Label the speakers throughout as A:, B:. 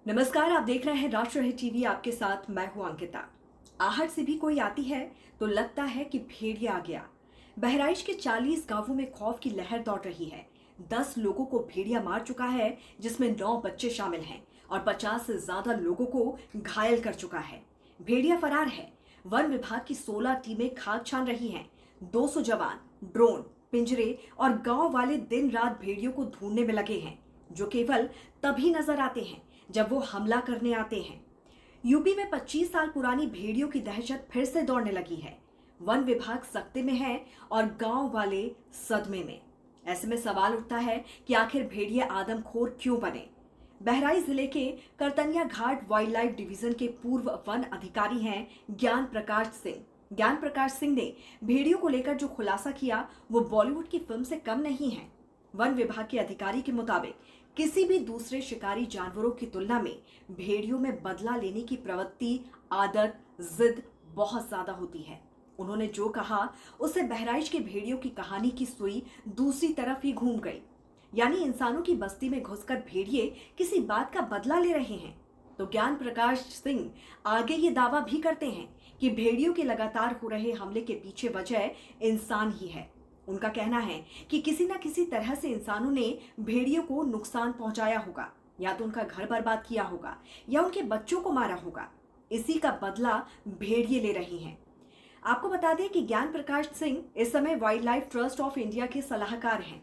A: नमस्कार, आप देख रहे हैं राष्ट्रहित टीवी। आपके साथ मैं हूं अंकिता। आहट से भी कोई आती है तो लगता है कि भेड़िया आ गया। बहराइच के 40 गांवों में खौफ की लहर दौड़ रही है। 10 लोगों को भेड़िया मार चुका है, जिसमें 9 बच्चे शामिल हैं और 50 से ज्यादा लोगों को घायल कर चुका है। भेड़िया फरार है। वन विभाग की 16 टीमें खाक छान रही हैं। 200 जवान, ड्रोन, पिंजरे और गांव वाले दिन रात भेड़ियों को ढूंढने में लगे हैं, जो केवल तभी नजर आते हैं जब वो हमला करने आते हैं। यूपी में 25 साल पुरानी भेड़ियों की दहशत फिर से दौड़ने लगी है। वन विभाग सख्ते में है और गांव वाले सदमे में। ऐसे में सवाल उठता है कि आखिर भेड़िया आदमखोर क्यों बने। बहराइच जिले के करतनिया घाट वाइल्ड लाइफ डिवीजन के पूर्व वन अधिकारी हैं ज्ञान प्रकाश सिंह। ज्ञान प्रकाश सिंह ने भेड़ियों को लेकर जो खुलासा किया वो बॉलीवुड की फिल्म से कम नहीं है। वन विभाग के अधिकारी के मुताबिक किसी भी दूसरे शिकारी जानवरों की तुलना में भेड़ियों में बदला लेने की प्रवृत्ति, आदत, जिद बहुत ज्यादा होती है। उन्होंने जो कहा उससे बहराइच के भेड़ियों की कहानी की सुई दूसरी तरफ ही घूम गई। यानी इंसानों की बस्ती में घुसकर भेड़िए किसी बात का बदला ले रहे हैं। तो ज्ञान प्रकाश सिंह आगे ये दावा भी करते हैं कि भेड़ियों के लगातार हो रहे हमले के पीछे वजह इंसान ही है। उनका कहना है कि किसी न किसी तरह से इंसानों ने भेड़ियों को नुकसान पहुंचाया होगा, या तो उनका घर बर्बाद किया होगा या उनके बच्चों को मारा होगा। इसी का बदला भेड़िए ले रही हैं। आपको बता दें कि ज्ञान प्रकाश सिंह इस समय wild life trust of India के सलाहकार हैं।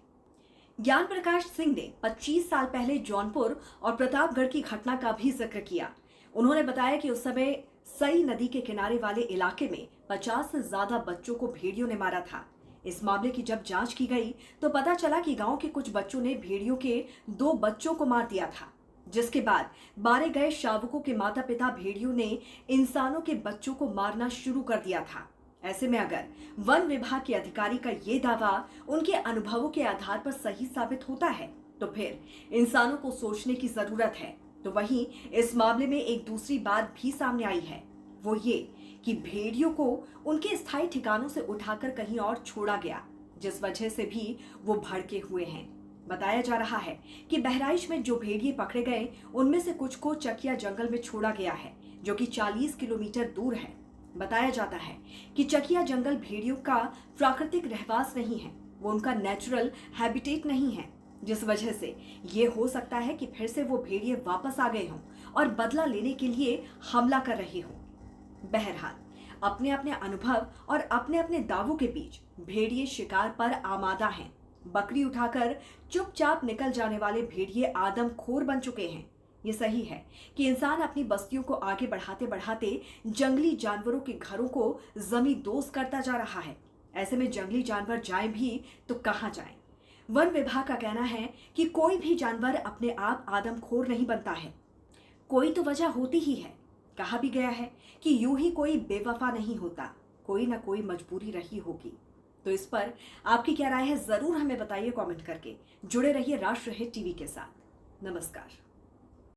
A: ज्ञान प्रकाश सिंह ने 25 साल पहले जौनपुर और प्रतापगढ़ की घटना का भी जिक्र किया। उन्होंने बताया कि उस समय सई नदी के किनारे वाले इलाके में 50 से ज्यादा बच्चों को भेड़ियों ने मारा था। इस मामले की जब जांच की गई तो पता चला कि गांव के कुछ बच्चों ने भेड़ियों के 2 बच्चों को मार दिया था, जिसके बाद मारे गए शावकों के माता पिता भेड़ियों ने इंसानों के बच्चों को मारना शुरू कर दिया था। ऐसे में अगर वन विभाग के अधिकारी का ये दावा उनके अनुभवों के आधार पर सही साबित होता है तो फिर इंसानों को सोचने की जरूरत है। तो वहीं इस मामले में एक दूसरी बात भी सामने आई है, वो ये कि भेड़ियों को उनके स्थायी ठिकानों से उठाकर कहीं और छोड़ा गया, जिस वजह से भी वो भड़के हुए हैं। बताया जा रहा है कि बहराइच में जो भेड़िए पकड़े गए उनमें से कुछ को चकिया जंगल में छोड़ा गया है, जो कि 40 किलोमीटर दूर है। बताया जाता है कि चकिया जंगल भेड़ियों का प्राकृतिक रहवास नहीं है, वो उनका नेचुरल हैबिटेट नहीं है, जिस वजह से ये हो सकता है कि फिर से वो भेड़िए वापस आ गए हों और बदला लेने के लिए हमला कर रहे हों। बहरहाल अपने अपने अनुभव और अपने अपने दावों के बीच भेड़िए शिकार पर आमादा हैं। बकरी उठाकर चुपचाप निकल जाने वाले भेड़िए आदमखोर बन चुके हैं। ये सही है कि इंसान अपनी बस्तियों को आगे बढ़ाते बढ़ाते जंगली जानवरों के घरों को जमींदोज करता जा रहा है। ऐसे में जंगली जानवर जाएं भी तो कहां जाएं? वन विभाग का कहना है कि कोई भी जानवर अपने आप आदमखोर नहीं बनता है, कोई तो वजह होती ही है। कहा भी गया है कि यूं ही कोई बेवफा नहीं होता, कोई ना कोई मजबूरी रही होगी। तो इस पर आपकी क्या राय है, जरूर हमें बताइए कमेंट करके। जुड़े रहिए राष्ट्रहित टीवी के साथ। नमस्कार।